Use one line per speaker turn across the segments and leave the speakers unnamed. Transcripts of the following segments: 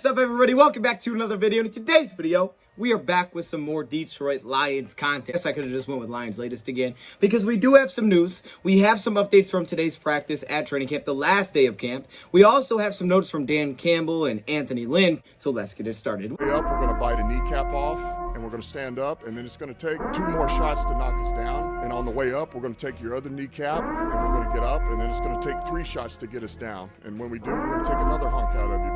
What's up, everybody? Welcome back to another video. In today's video, we are back with some more Detroit Lions content. I guess I could have just went with Lions latest again because we do have some news. We have some updates from today's practice at training camp, the last day of camp. We also have some notes from Dan Campbell and Anthony Lynn. So let's get it started.
Way up, we're going to bite a kneecap off, and we're going to stand up, and then it's going to take 2 more shots to knock us down. And on the way up, we're going to take your other kneecap, and we're going to get up, and then it's going to take 3 shots to get us down. And when we do, we're going to take another hunk out of you.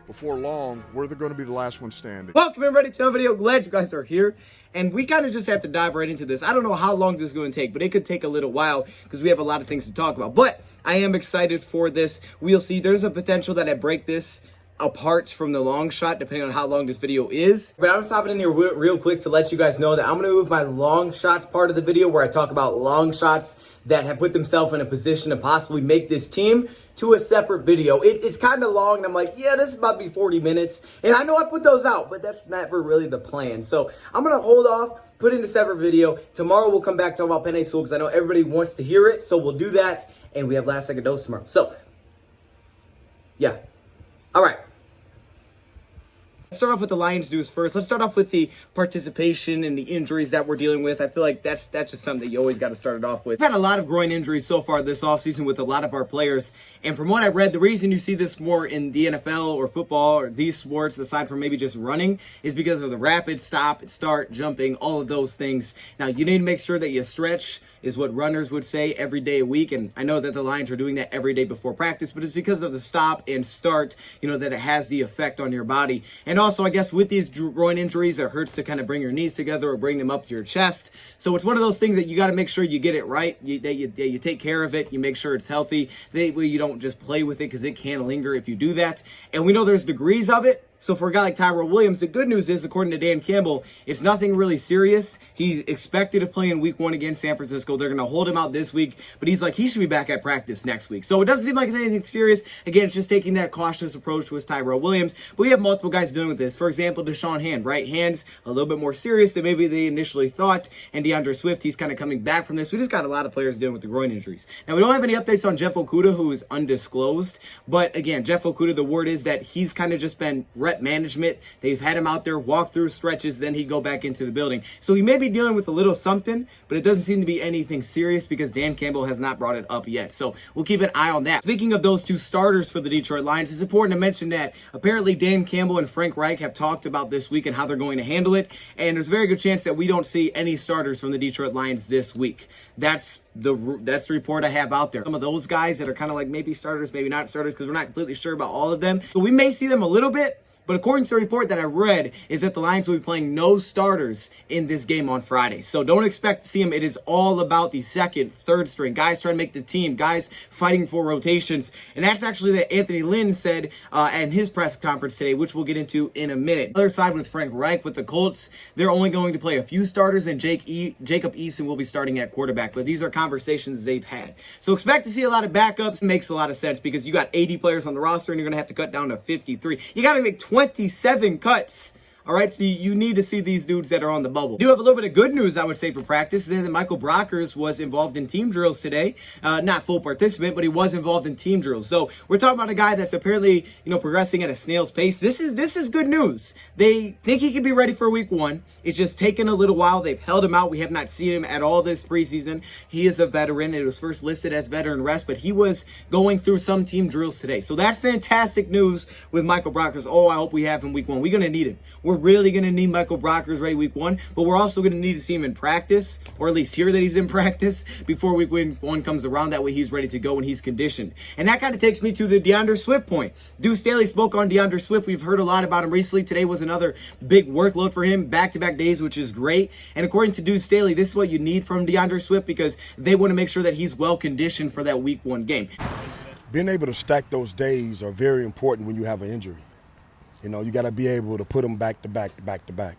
Before long, we're going to be the last one standing.
Welcome everybody to another video. Glad you guys are here. And we kind of just have to dive right into this. I don't know how long this is going to take, but it could take a little while because we have a lot of things to talk about. But I am excited for this. We'll see. There's a potential that I break this apart from the long shot, depending on how long this video is. But I'm stopping in here real quick to let you guys know that I'm going to move my long shots part of the video where I talk about long shots that have put themselves in a position to possibly make this team to a separate video. It's kind of long, and I'm like, yeah, this is about to be 40 minutes. And I know I put those out, but that's never really the plan. So I'm going to hold off, put in a separate video. Tomorrow we'll come back talk about Penny Sewell because I know everybody wants to hear it. So we'll do that, and we have last second dose tomorrow. So, yeah. All right. Let's start off with the Lions news first. Let's start off with the participation and the injuries that we're dealing with. I feel like that's just something that you always got to start it off with. We've had a lot of groin injuries so far this offseason with a lot of our players. And from what I read, the reason you see this more in the NFL or football or these sports, aside from maybe just running, is because of the rapid stop, start, jumping, all of those things. Now, you need to make sure that you stretch, is what runners would say, every day a week. And I know that the Lions are doing that every day before practice, but it's because of the stop and start, that it has the effect on your body. And also, I guess with these groin injuries, it hurts to kind of bring your knees together or bring them up to your chest. So it's one of those things that you got to make sure you get it right, that you take care of it, you make sure it's healthy. That way you don't just play with it because it can linger if you do that. And we know there's degrees of it. So for a guy like Tyrell Williams, the good news is, according to Dan Campbell, it's nothing really serious. He's expected to play in week 1 against San Francisco. They're going to hold him out this week, but he's like, he should be back at practice next week. So it doesn't seem like it's anything serious. Again, it's just taking that cautious approach with Tyrell Williams. But we have multiple guys dealing with this. For example, Deshaun Hand, right? Hand's a little bit more serious than maybe they initially thought. And DeAndre Swift, he's kind of coming back from this. We just got a lot of players dealing with the groin injuries. Now, we don't have any updates on Jeff Okudah, who is undisclosed. But again, Jeff Okudah, the word is that he's kind of just been rep management. They've had him out there, walk through stretches, then he'd go back into the building. So he may be dealing with a little something, but it doesn't seem to be anything serious because Dan Campbell has not brought it up yet. So we'll keep an eye on that. Speaking of those 2 starters for the Detroit Lions, it's important to mention that apparently Dan Campbell and Frank Reich have talked about this week and how they're going to handle it. And there's a very good chance that we don't see any starters from the Detroit Lions this week. That's the report I have out there. Some of those guys that are kind of like maybe starters, maybe not starters, because we're not completely sure about all of them. So we may see them a little bit. But according to the report that I read, is that the Lions will be playing no starters in this game on Friday. So don't expect to see them. It is all about the second, third string. Guys trying to make the team. Guys fighting for rotations. And that's actually that Anthony Lynn said at his press conference today, which we'll get into in a minute. Other side with Frank Reich with the Colts, they're only going to play a few starters, and Jacob Eason will be starting at quarterback. But these are conversations they've had. So expect to see a lot of backups. It makes a lot of sense because you got 80 players on the roster and you're going to have to cut down to 53. You got to make 27 cuts. All right, so you need to see these dudes that are on the bubble. We do have a little bit of good news, I would say, for practice. Is that Michael Brockers was involved in team drills today. Not full participant, but he was involved in team drills. So we're talking about a guy that's apparently, progressing at a snail's pace. This is good news. They think he can be ready for week 1. It's just taken a little while. They've held him out. We have not seen him at all this preseason. He is a veteran. It was first listed as veteran rest, but he was going through some team drills today. So that's fantastic news with Michael Brockers. Oh, I hope we have him week 1. We're going to need him. We're really going to need Michael Brockers ready week 1, but we're also going to need to see him in practice, or at least hear that he's in practice before week 1 comes around. That way he's ready to go and he's conditioned. And that kind of takes me to the DeAndre Swift point. Deuce Staley spoke on DeAndre Swift. We've heard a lot about him recently. Today was another big workload for him, back-to-back days, which is great. And according to Deuce Staley, this is what you need from DeAndre Swift because they want to make sure that he's well conditioned for that week 1 game.
Being able to stack those days are very important when you have an injury. You got to be able to put them back to back to back to back.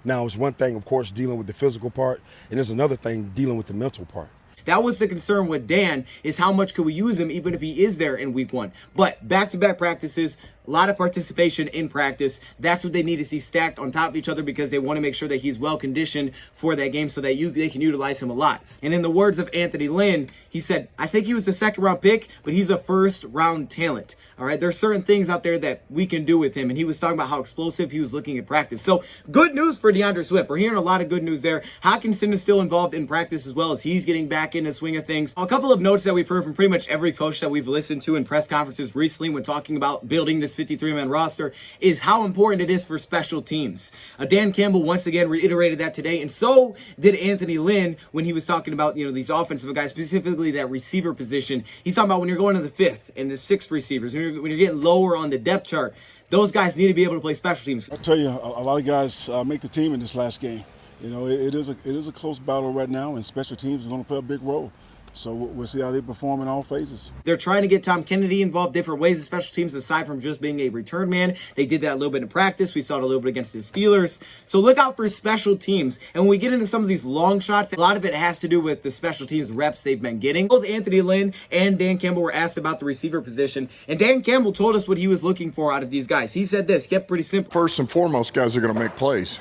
Now, it's one thing, of course, dealing with the physical part, and there's another thing dealing with the mental part.
That was the concern with Dan, is how much could we use him even if he is there in week 1. But back-to-back practices, a lot of participation in practice. That's what they need to see stacked on top of each other because they want to make sure that he's well conditioned for that game so that they can utilize him a lot. And in the words of Anthony Lynn, he said, I think he was a second-round pick, but he's a first-round talent. All right, there's certain things out there that we can do with him. And he was talking about how explosive he was looking at practice. So good news for DeAndre Swift. We're hearing a lot of good news there. Hockenson is still involved in practice as well as he's getting back in the swing of things. A couple of notes that we've heard from pretty much every coach that we've listened to in press conferences recently when talking about building this 53-man roster is how important it is for special teams. Dan Campbell once again reiterated that today, and so did Anthony Lynn when he was talking about, these offensive guys, specifically that receiver position. He's talking about when you're going to the 5th and the 6th receivers, when you're getting lower on the depth chart, those guys need to be able to play special teams.
I'll tell you, a lot of guys make the team in this last game. It is a close battle right now, and special teams are going to play a big role. So we'll see how they perform in all phases.
They're trying to get Tom Kennedy involved different ways in special teams aside from just being a return man. They did that a little bit in practice. We saw it a little bit against the Steelers. So look out for special teams. And when we get into some of these long shots, a lot of it has to do with the special teams reps they've been getting. Both Anthony Lynn and Dan Campbell were asked about the receiver position. And Dan Campbell told us what he was looking for out of these guys. He said this, kept pretty simple.
First and foremost, guys are going to make plays.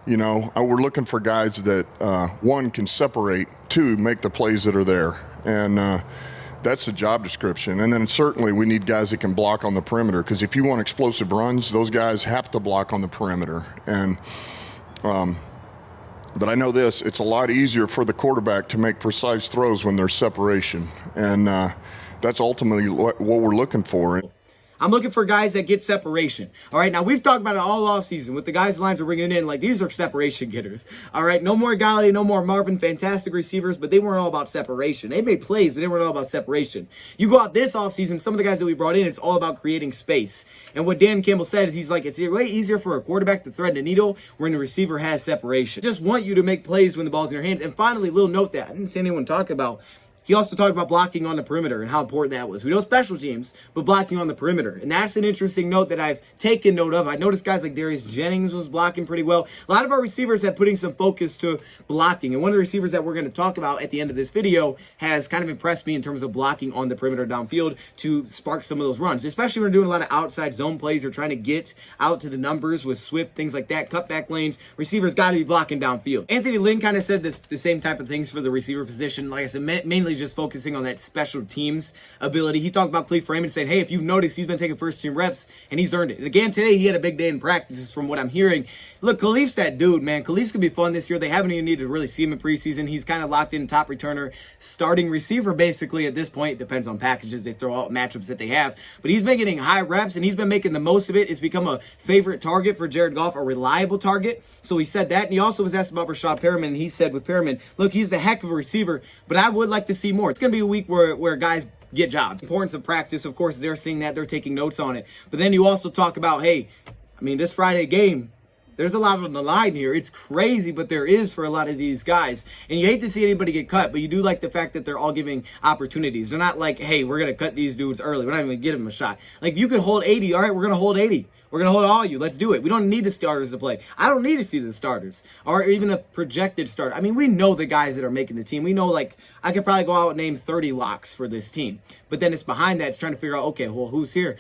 We're looking for guys that, one, can separate, two, make the plays that are there. And that's the job description. And then certainly we need guys that can block on the perimeter because if you want explosive runs, those guys have to block on the perimeter. And but I know this, it's a lot easier for the quarterback to make precise throws when there's separation. And that's ultimately what we're looking for.
I'm looking for guys that get separation. All right, now we've talked about it all offseason with the guys' lines we're bringing in. Like, these are separation getters. All right, no more Golladay, no more Marvin, fantastic receivers, but they weren't all about separation. They made plays, but they weren't all about separation. You go out this offseason, some of the guys that we brought in, it's all about creating space. And what Dan Campbell said is he's like, it's way easier for a quarterback to thread the needle when the receiver has separation. Just want you to make plays when the ball's in your hands. And finally, little note that I didn't see anyone talk about. He also talked about blocking on the perimeter and how important that was. We know special teams, but blocking on the perimeter. And that's an interesting note that I've taken note of. I noticed guys like Darius Jennings was blocking pretty well. A lot of our receivers have putting some focus to blocking. And one of the receivers that we're going to talk about at the end of this video has kind of impressed me in terms of blocking on the perimeter downfield to spark some of those runs. Especially when we're doing a lot of outside zone plays or trying to get out to the numbers with Swift, things like that, cutback lanes. Receivers got to be blocking downfield. Anthony Lynn kind of said the same type of things for the receiver position. Like I said, mainly just focusing on that special teams ability. He talked about Khalif Raymond saying, hey, if you've noticed, he's been taking first team reps and he's earned it. And again, today he had a big day in practices from what I'm hearing. Look, Khalif's that dude, man. Khalif's going to be fun this year. They haven't even needed to really see him in preseason. He's kind of locked in top returner, starting receiver basically at this point. It depends on packages they throw out, matchups that they have. But he's been getting high reps and he's been making the most of it. It's become a favorite target for Jared Goff, a reliable target. So he said that. And he also was asked about Rashad Perriman, and he said with Perriman, look, he's a heck of a receiver, but I would like to see more. It's going to be a week where guys get jobs. Importance of practice, of course, they're seeing that. They're taking notes on it. But then you also talk about, hey, this Friday game, there's a lot on the line here. It's crazy, but there is for a lot of these guys. And you hate to see anybody get cut, but you do like the fact that they're all giving opportunities. They're not like, hey, we're going to cut these dudes early. We're not even going to give them a shot. Like, if you could hold 80, all right, we're going to hold 80. We're going to hold all you. Let's do it. We don't need the starters to play. I don't need to see the starters or even a projected starter. We know the guys that are making the team. We know, like, I could probably go out and name 30 locks for this team. But then it's behind that. It's trying to figure out, okay, well, who's here?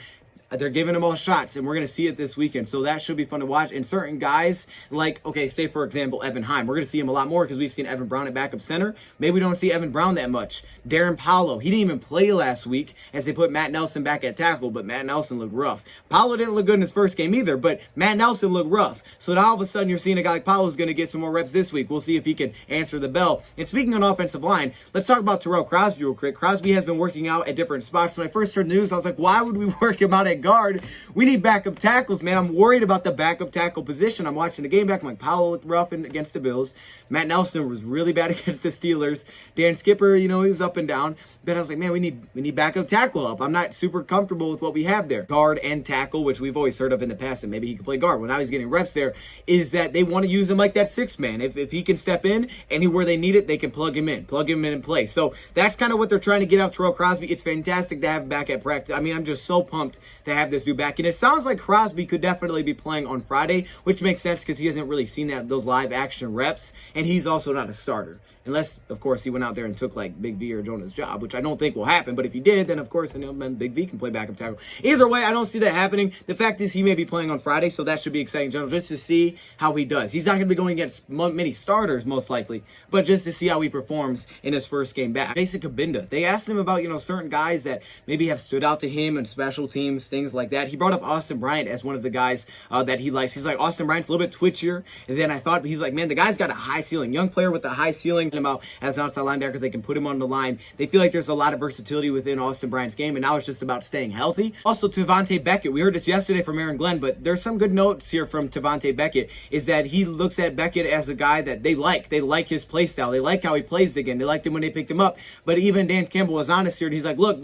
They're giving them all shots, and we're going to see it this weekend. So that should be fun to watch. And certain guys, like, okay, say, for example, Evan Heim. We're going to see him a lot more because we've seen Evan Brown at backup center. Maybe we don't see Evan Brown that much. Darren Paulo, he didn't even play last week as they put Matt Nelson back at tackle, but Matt Nelson looked rough. Paulo didn't look good in his first game either, but Matt Nelson looked rough. So now all of a sudden you're seeing a guy like Paulo who's going to get some more reps this week. We'll see if he can answer the bell. And speaking on offensive line, let's talk about Terrell Crosby real quick. Crosby has been working out at different spots. When I first heard the news, I was like, why would we work him out at guard? We need backup tackles, man. I'm worried about the backup tackle position. I'm watching the game back. I'm like, Powell looked rough against the Bills. Matt Nelson was really bad against the Steelers. Dan Skipper, he was up and down. But I was like, man, we need backup tackle up. I'm not super comfortable with what we have there. Guard and tackle, which we've always heard of in the past, and maybe he could play guard. When I was getting reps there, is that they want to use him like that sixth man. If he can step in anywhere they need it, they can plug him in and play. So that's kind of what they're trying to get out of Terrell Crosby. It's fantastic to have him back at practice. I'm just so pumped to have this dude back. And it sounds like Crosby could definitely be playing on Friday, which makes sense because he hasn't really seen those live action reps, and he's also not a starter. Unless, of course, he went out there and took, like, Big V or Jonah's job, which I don't think will happen. But if he did, then, of course, then Big V can play backup tackle. Either way, I don't see that happening. The fact is he may be playing on Friday, so that should be exciting in general, just to see how he does. He's not going to be going against many starters, most likely, but just to see how he performs in his first game back. Jason Kabinda, they asked him about, certain guys that maybe have stood out to him in special teams, things like that. He brought up Austin Bryant as one of the guys that he likes. He's like, Austin Bryant's a little bit twitchier. And then I thought, he's like, man, the guy's got a high ceiling. Young player with a high ceiling. About as an outside linebacker, they can put him on the line. They feel like there's a lot of versatility within Austin Bryant's game, and now it's just about staying healthy. Also, Tavante Beckett. We heard this yesterday from Aaron Glenn, but there's some good notes here from Tavante Beckett, is that he looks at Beckett as a guy that they like. They like his play style. They like how he plays again. They liked him when they picked him up. But even Dan Campbell was honest here, and he's like, look,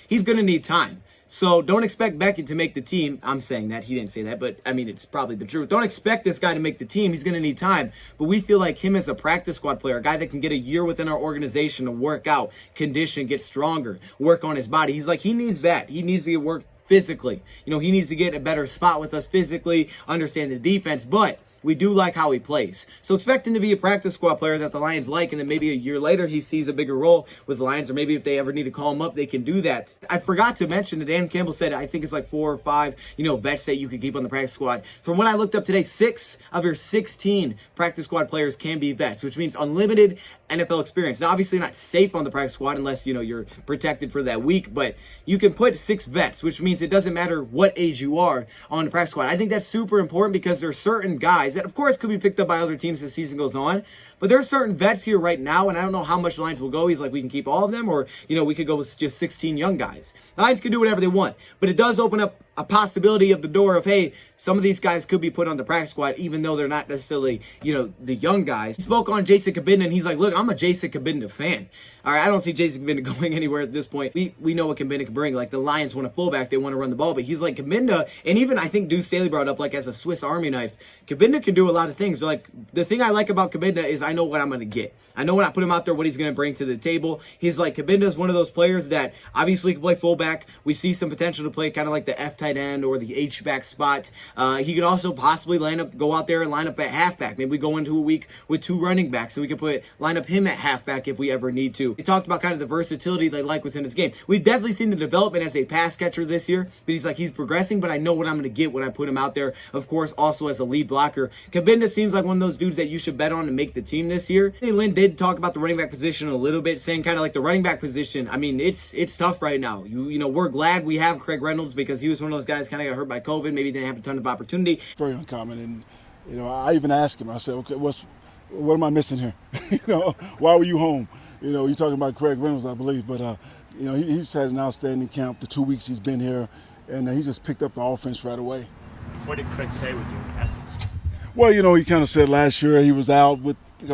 he's going to need time. So don't expect Beckett to make the team. I'm saying that. He didn't say that, but I mean, it's probably the truth. Don't expect this guy to make the team. He's going to need time. But we feel like him as a practice squad player, a guy that can get a year within our organization to work out, condition, get stronger, work on his body. He's like, he needs that. He needs to work physically. He needs to get a better spot with us physically, understand the defense, but we do like how he plays. So expect him to be a practice squad player that the Lions like, and then maybe a year later he sees a bigger role with the Lions, or maybe if they ever need to call him up, they can do that. I forgot to mention that Dan Campbell said, I think it's like 4 or 5, vets that you could keep on the practice squad. From what I looked up today, 6 of your 16 practice squad players can be vets, which means unlimited NFL experience. Now, obviously not safe on the practice squad unless, you're protected for that week, but you can put 6 vets, which means it doesn't matter what age you are on the practice squad. I think that's super important because there's certain guys that, of course, could be picked up by other teams as the season goes on, but there's certain vets here right now, and I don't know how much the Lions will go. He's like, we can keep all of them, or, we could go with just 16 young guys. The Lions can do whatever they want, but it does open up a possibility of the door of, hey, some of these guys could be put on the practice squad, even though they're not necessarily, the young guys. He spoke on Jason Kabinda, and he's like, look, I'm a Jason Kabinda fan. All right, I don't see Jason Kabinda going anywhere at this point. We know what Kabinda can bring. Like, the Lions want a fullback. They want to run the ball. But he's like, Kabinda, and even I think Deuce Staley brought up, like, as a Swiss Army knife, Kabinda can do a lot of things. Like, the thing I like about Kabinda is I know what I'm going to get. I know when I put him out there what he's going to bring to the table. He's like, Kabinda is one of those players that obviously can play fullback. We see some potential to play kind of like the F tight end or the H-back spot. He could also possibly go out there and line up at halfback. Maybe we go into a week with 2 running backs, so we can line up him at halfback if we ever need to. He talked about kind of the versatility they like within his game. We've definitely seen the development as a pass catcher this year, but he's like, he's progressing, but I know what I'm going to get when I put him out there. Of course, also as a lead blocker. Kabinda seems like one of those dudes that you should bet on to make the team this year. Lynn did talk about the running back position a little bit, saying kind of like the running back position. I mean, it's tough right now. We're glad we have Craig Reynolds because he was one of those guys kind of got hurt by COVID, maybe didn't have a ton of opportunity.
Very uncommon, and I even asked him. I said, okay, what am I missing here? Why were you home? You're talking about Craig Reynolds, I believe, but he's had an outstanding camp the 2 weeks he's been here, and he just picked up the offense right away.
What did Craig say with you? Ask him.
Well, he kind of said last year he was out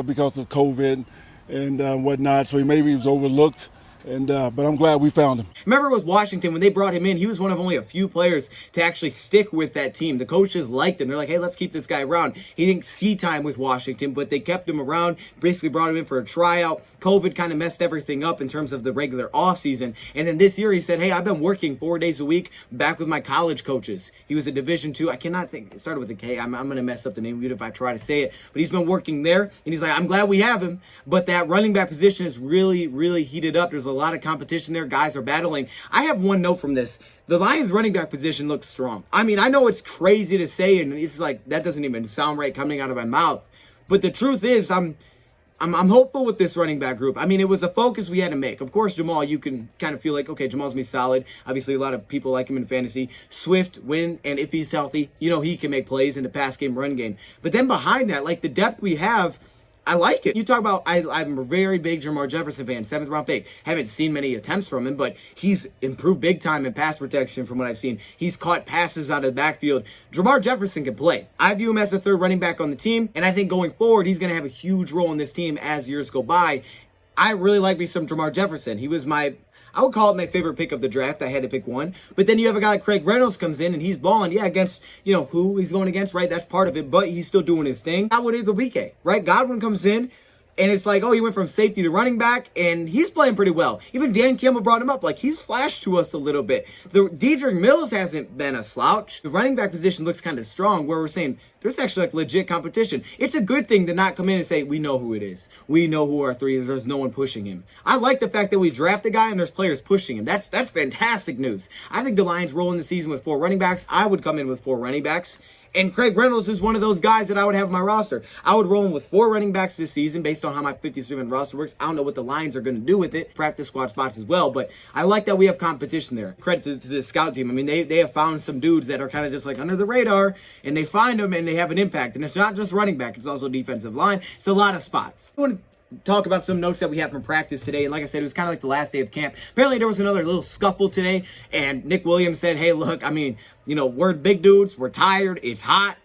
because of COVID and whatnot, so maybe he was overlooked. But I'm glad we found him.
Remember with Washington, when they brought him in, he was one of only a few players to actually stick with that team. The coaches liked him. They're like, hey, let's keep this guy around. He didn't see time with Washington, but they kept him around, basically brought him in for a tryout. COVID kind of messed everything up in terms of the regular offseason. And then this year he said, hey, I've been working 4 days a week back with my college coaches. He was a Division II. I cannot think. It started with a K. I'm going to mess up the name even if I try to say it. But he's been working there. And he's like, I'm glad we have him. But that running back position is really, really heated up. There's a lot of competition there. Guys are battling. I have one note from this. The Lions running back position looks strong. I mean, I know it's crazy to say, and it's like, that doesn't even sound right coming out of my mouth. But the truth is, I'm hopeful with this running back group. I mean, it was a focus we had to make. Of course, Jamal, you can kind of feel like, okay, Jamal's going to be solid. Obviously, a lot of people like him in fantasy. Swift, when and if he's healthy, he can make plays in the pass game, run game. But then behind that, like the depth we have, I like it. You talk about, I'm a very big Jamar Jefferson fan, 7th round pick. Haven't seen many attempts from him, but he's improved big time in pass protection from what I've seen. He's caught passes out of the backfield. Jamar Jefferson can play. I view him as the 3rd running back on the team, and I think going forward, he's going to have a huge role in this team as years go by. I really like me some Jamar Jefferson. He was I would call it my favorite pick of the draft. I had to pick one. But then you have a guy like Craig Reynolds comes in and he's balling, against, who he's going against, right? That's part of it, but he's still doing his thing. Godwin Igwebuike, right? Godwin comes in, And it's like, oh, he went from safety to running back, and he's playing pretty well. Even Dan Campbell brought him up. Like, he's flashed to us a little bit. The Dedrick Mills hasn't been a slouch. The running back position looks kind of strong, where we're saying there's actually like legit competition. It's a good thing to not come in and say, we know who it is. We know who our three is. There's no one pushing him. I like the fact that we draft a guy and there's players pushing him. That's fantastic news. I think the Lions roll in the season with 4 running backs. I would come in with 4 running backs. And Craig Reynolds is one of those guys that I would have on my roster. I would roll him with 4 running backs this season based on how my 53-man roster works. I don't know what the Lions are going to do with it. Practice squad spots as well. But I like that we have competition there. Credit to the scout team. I mean, they have found some dudes that are kind of just like under the radar. And they find them and they have an impact. And it's not just running back. It's also defensive line. It's a lot of spots. I want to talk about some notes that we had from practice today. And like I said, it was kind of like the last day of camp. Apparently there was another little scuffle today. And Nick Williams said, hey, look, I mean, you know, we're big dudes. We're tired. It's hot.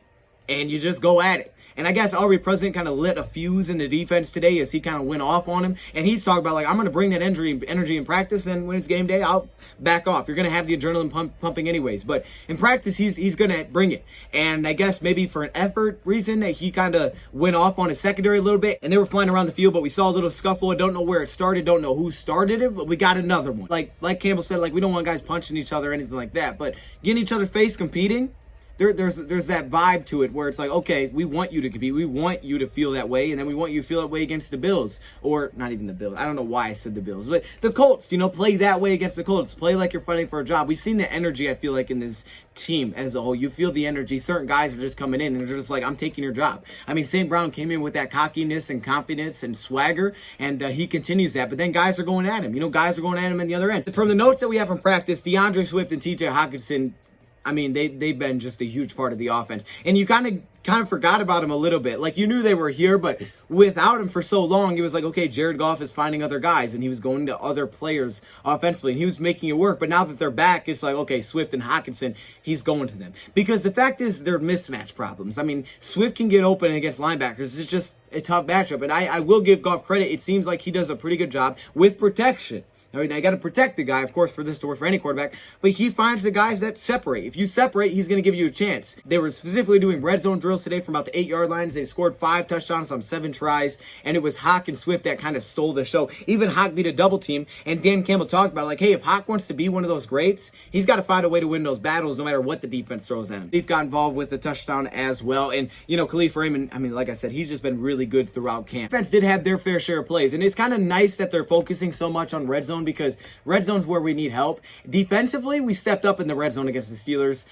And you just go at it. And I guess Aubrey President kind of lit a fuse in the defense today as he kind of went off on him. And he's talking about, like, I'm going to bring that energy in practice, and when it's game day, I'll back off. You're going to have the adrenaline pumping anyways. But in practice, he's going to bring it. And I guess maybe for an effort reason, that he kind of went off on his secondary a little bit. And they were flying around the field, but we saw a little scuffle. I don't know where it started. Don't know who started it, but we got another one. Like Campbell said, like, we don't want guys punching each other or anything like that. But getting each other face competing, There's that vibe to it where it's like, okay, we want you to compete. We want you to feel that way, and then we want you to feel that way against the Bills. Or not even the Bills. I don't know why I said the Bills. But the Colts, you know, play that way against the Colts. Play like you're fighting for a job. We've seen the energy, I feel like, in this team as a whole. You feel the energy. Certain guys are just coming in, and they're just like, I'm taking your job. I mean, St. Brown came in with that cockiness and confidence and swagger, and he continues that. But then guys are going at him. You know, guys are going at him in the other end. From the notes that we have from practice, DeAndre Swift and TJ Hockenson, I mean, they've been just a huge part of the offense. And you kind of forgot about him a little bit. Like, you knew they were here, but without him for so long, it was like, okay, Jared Goff is finding other guys, and he was going to other players offensively, and he was making it work. But now that they're back, it's like, okay, Swift and Hockenson, he's going to them. Because the fact is, they're mismatch problems. I mean, Swift can get open against linebackers. It's just a tough matchup. And I will give Goff credit. It seems like he does a pretty good job with protection. I mean, I got to protect the guy, of course, for this to work for any quarterback, but he finds the guys that separate. If you separate, he's going to give you a chance. They were specifically doing red zone drills today from about the 8-yard lines. They scored 5 touchdowns on 7 tries, and it was Hock and Swift that kind of stole the show. Even Hock beat a double team, and Dan Campbell talked about it, like, hey, if Hock wants to be one of those greats, he's got to find a way to win those battles no matter what the defense throws at him. Khalif got involved with the touchdown as well, and, you know, Khalif Raymond, I mean, like I said, he's just been really good throughout camp. Defense did have their fair share of plays, and it's kind of nice that they're focusing so much on red zone because red zone's where we need help. Defensively, we stepped up in the red zone against the Steelers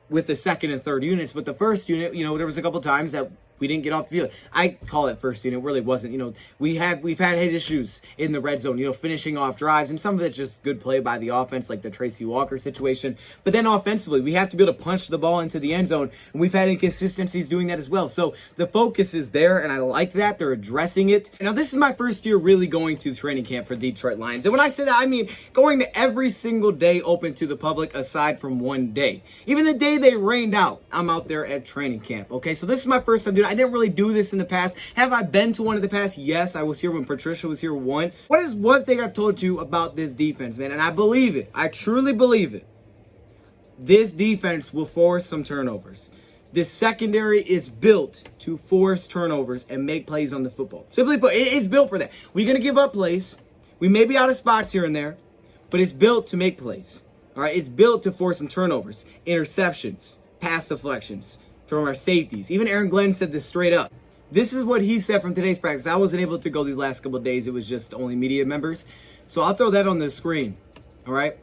with the second and third units, but the first unit, you know, there was a couple times that we didn't get off the field. I call it first unit. It really wasn't. You know, we've had issues in the red zone, you know, finishing off drives, and some of it's just good play by the offense, like the Tracy Walker situation. But then offensively, we have to be able to punch the ball into the end zone, and we've had inconsistencies doing that as well. So the focus is there, and I like that. They're addressing it. Now, this is my first year really going to training camp for the Detroit Lions. And when I say that, I mean going to every single day open to the public aside from one day. Even the day they rained out, I'm out there at training camp. Okay, so this is my first time doing it. I didn't really do this in the past. Have I been to one in the past? Yes, I was here when Patricia was here once. What is one thing I've told you about this defense, man? And I believe it. I truly believe it. This defense will force some turnovers. This secondary is built to force turnovers and make plays on the football. Simply put, it's built for that. We're going to give up plays. We may be out of spots here and there, but it's built to make plays. All right, it's built to force some turnovers, interceptions, pass deflections from our safeties. Even Aaron Glenn said this straight up. This is what he said from today's practice. I wasn't able to go these last couple of days. It was just only media members. So I'll throw that on the screen. All right?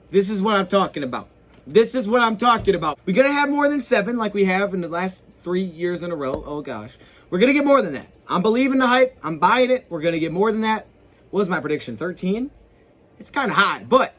This is what I'm talking about. This is what I'm talking about. We're going to have more than 7 like we have in the last 3 years in a row. Oh, gosh. We're going to get more than that. I'm believing the hype. I'm buying it. We're going to get more than that. What was my prediction? 13? It's kind of high, but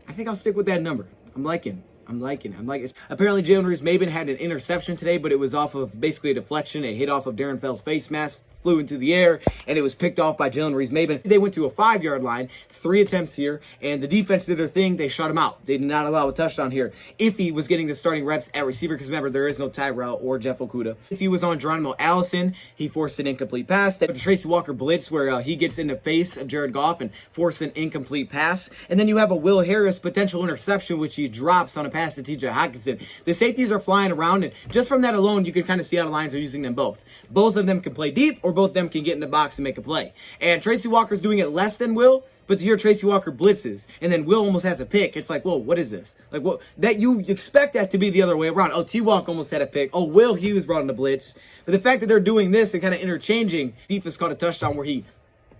I think I'll stick with that number. I'm liking it. Apparently, Jalen Reeves-Maybin had an interception today, but it was off of basically a deflection. It hit off of Darren Fell's face mask, flew into the air, and it was picked off by Jalen Reeves-Maybin. They went to a 5-yard line, 3 attempts here, and the defense did their thing. They shut him out. They did not allow a touchdown here. Iffy was getting the starting reps at receiver, because remember, there is no Tyrell or Jeff Okudah. Iffy was on Geronimo Allison. He forced an incomplete pass. The Tracy Walker blitz, where he gets in the face of Jared Goff and forced an incomplete pass. And then you have a Will Harris potential interception, which he drops on a pass pass to TJ Hockenson. The safeties are flying around, and just from that alone, you can kind of see how the Lions are using them both. Both of them can play deep, or both of them can get in the box and make a play. And Tracy Walker's doing it less than Will, but to hear Tracy Walker blitzes, and then Will almost has a pick, it's like, whoa, what is this? Like, what? That you expect that to be the other way around. Oh, T-Walk almost had a pick. Oh, Will Hughes brought in the blitz. But the fact that they're doing this and kind of interchanging, defense caught a touchdown where he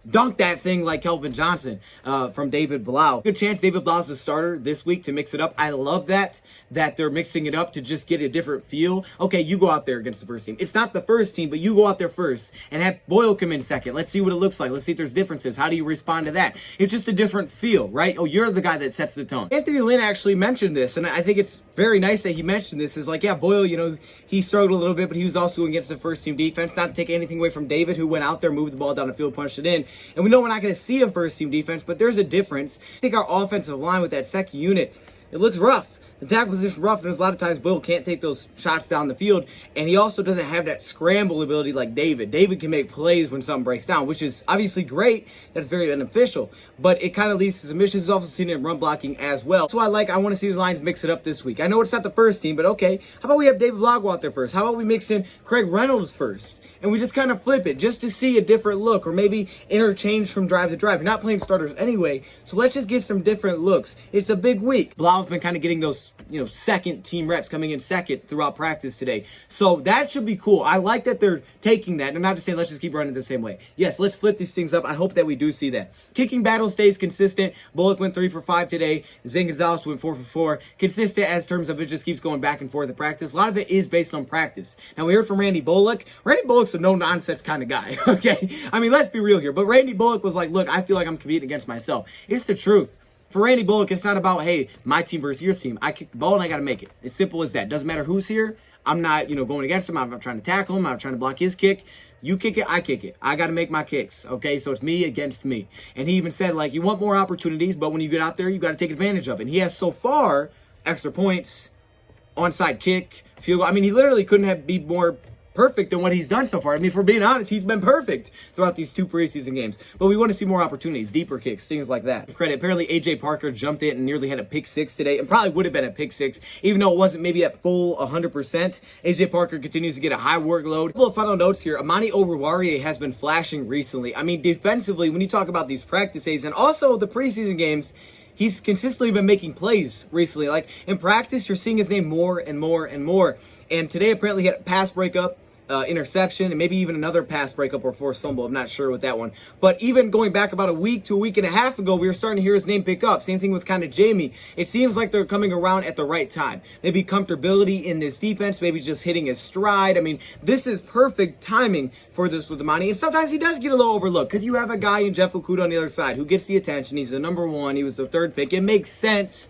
dunked that thing like Kelvin Johnson from David Blau. Good chance David Blau's the starter this week to mix it up. I love that they're mixing it up to just get a different feel. Okay, you go out there against the first team. It's not the first team, but you go out there first and have Boyle come in second. Let's see what it looks like. Let's see if there's differences. How do you respond to that? It's just a different feel, right? Oh, you're the guy that sets the tone. Anthony Lynn actually mentioned this, and I think it's very nice that he mentioned this. Is like, yeah, Boyle, you know, he struggled a little bit, but he was also against the first team defense. Not to take anything away from David, who went out there, moved the ball down the field, punched it in. And we know we're not going to see a first-team defense, but there's a difference. I think our offensive line with that second unit, it looks rough. The tackle position rough, and there's a lot of times Will can't take those shots down the field, and he also doesn't have that scramble ability like David. David can make plays when something breaks down, which is obviously great. That's very beneficial, but it kind of leads to some issues. He's also seen it in run blocking as well. So I want to see the Lions mix it up this week. I know it's not the first team, but okay. How about we have David Blau out there first? How about we mix in Craig Reynolds first? And we just kind of flip it just to see a different look, or maybe interchange from drive to drive. You're not playing starters anyway, so let's just get some different looks. It's a big week. Blau's been kind of getting those, second team reps, coming in second throughout practice today. So that should be cool. I like that they're taking that. I'm not just saying let's just keep running the same way. Yes, let's flip these things up. I hope that we do see that. Kicking battle stays consistent. Bullock went 3 for 5 today. Zane Gonzalez went 4 for 4. Consistent as terms of it just keeps going back and forth at practice. A lot of it is based on practice. Now we heard from Randy Bullock. Randy Bullock's a no-nonsense kind of guy, okay? I mean, let's be real here. But Randy Bullock was like, look, I feel like I'm competing against myself. It's the truth. For Randy Bullock, it's not about, hey, my team versus your team. I kick the ball and I got to make it. It's simple as that. Doesn't matter who's here. I'm not, going against him. I'm not trying to tackle him. I'm not trying to block his kick. You kick it, I kick it. I got to make my kicks, okay? So it's me against me. And he even said, like, you want more opportunities, but when you get out there, you got to take advantage of it. And he has so far extra points, onside kick, field goal. I mean, he literally couldn't be more perfect than what he's done so far. I mean, if we're being honest, he's been perfect throughout these 2 preseason games. But we want to see more opportunities, deeper kicks, things like that. Credit. Apparently, AJ Parker jumped it and nearly had a pick 6 today, and probably would have been a pick 6, even though it wasn't maybe at full 100%. AJ Parker continues to get a high workload. A couple of final notes here. Amani Oruwariye has been flashing recently. I mean, defensively, when you talk about these practice days and also the preseason games, he's consistently been making plays recently. Like, in practice, you're seeing his name more and more and more. And today, apparently, he had a pass breakup, interception, and maybe even another pass breakup or forced fumble. I'm not sure with that one. But even going back about a week to a week and a half ago, we were starting to hear his name pick up. Same thing with kind of Jamie. It seems like they're coming around at the right time. Maybe comfortability in this defense, maybe just hitting his stride. I mean, this is perfect timing for this with Amani. And sometimes he does get a little overlooked because you have a guy in Jeff Okudah on the other side who gets the attention. He's the number 1. He was the 3rd pick. It makes sense.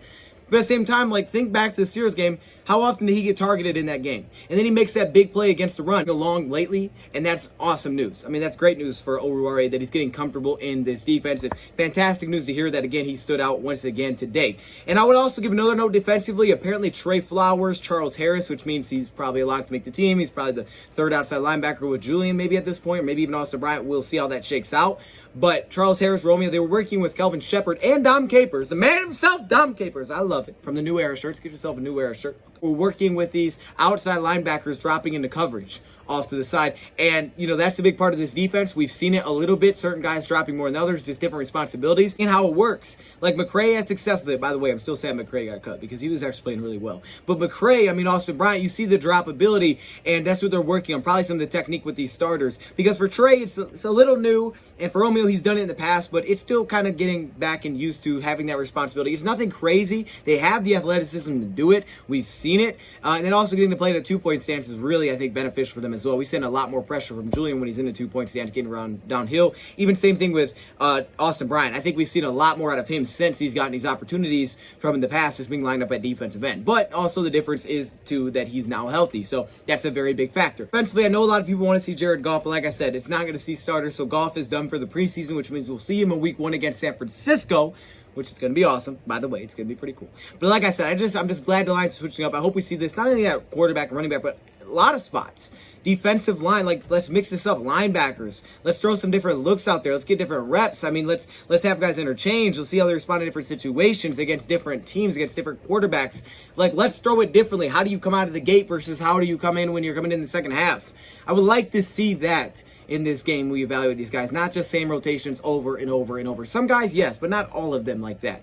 But at the same time, like, think back to the Steelers game. How often did he get targeted in that game? And then he makes that big play against the run along lately, and that's awesome news. I mean, that's great news for Oruwariye that he's getting comfortable in this defense. It's fantastic news to hear that, again, he stood out once again today. And I would also give another note defensively. Apparently, Trey Flowers, Charles Harris, which means he's probably a lock to make the team. He's probably the 3rd outside linebacker with Julian maybe at this point, or maybe even Austin Bryant. We'll see how that shakes out. But Charles Harris, Romeo, they were working with Kelvin Shepard and Dom Capers, the man himself, Dom Capers. I love it. From the New Era shirts, get yourself a New Era shirt. We're working with these outside linebackers dropping into coverage off to the side. And, that's a big part of this defense. We've seen it a little bit. Certain guys dropping more than others, just different responsibilities and how it works. Like McCray had success with it. By the way, I'm still sad McCray got cut because he was actually playing really well. But McCray, Austin Bryant, you see the drop ability, and that's what they're working on. Probably some of the technique with these starters. Because for Trey, it's a little new. And for Romeo, he's done it in the past, but it's still kind of getting back and used to having that responsibility. It's nothing crazy. They have the athleticism to do it. We've seen it. And then also getting to play in a 2-point stance is really, I think, beneficial for them as well. We send a lot more pressure from Julian when he's in a 2-point stance, getting around downhill. Even same thing with Austin Bryant. I think we've seen a lot more out of him since he's gotten these opportunities from in the past as being lined up at defensive end. But also the difference is, too, that he's now healthy. So that's a very big factor. Defensively, I know a lot of people want to see Jared Goff, but like I said, it's not going to see starters. So Goff is done for the preseason, which means we'll see him in week 1 against San Francisco, which is going to be awesome. By the way, it's going to be pretty cool. But like I said, I'm just glad the Lions are switching up. I hope we see this not only at quarterback and running back, but a lot of spots. Defensive line, like, let's mix this up. Linebackers, let's throw some different looks out there. Let's get different reps. I mean, let's have guys interchange. Let's see how they respond to different situations against different teams, against different quarterbacks. Like, let's throw it differently. How do you come out of the gate versus how do you come in when you're coming in the second half? I would like to see that in this game. We evaluate these guys, not just same rotations over and over and over. Some guys, yes, but not all of them like that.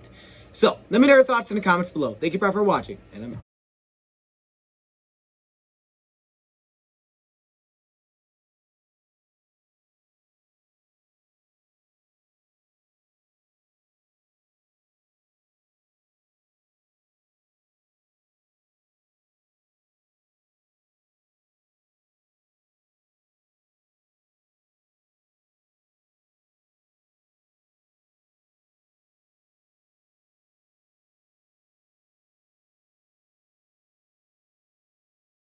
So, let me know your thoughts in the comments below. Thank you for watching, and I'm out.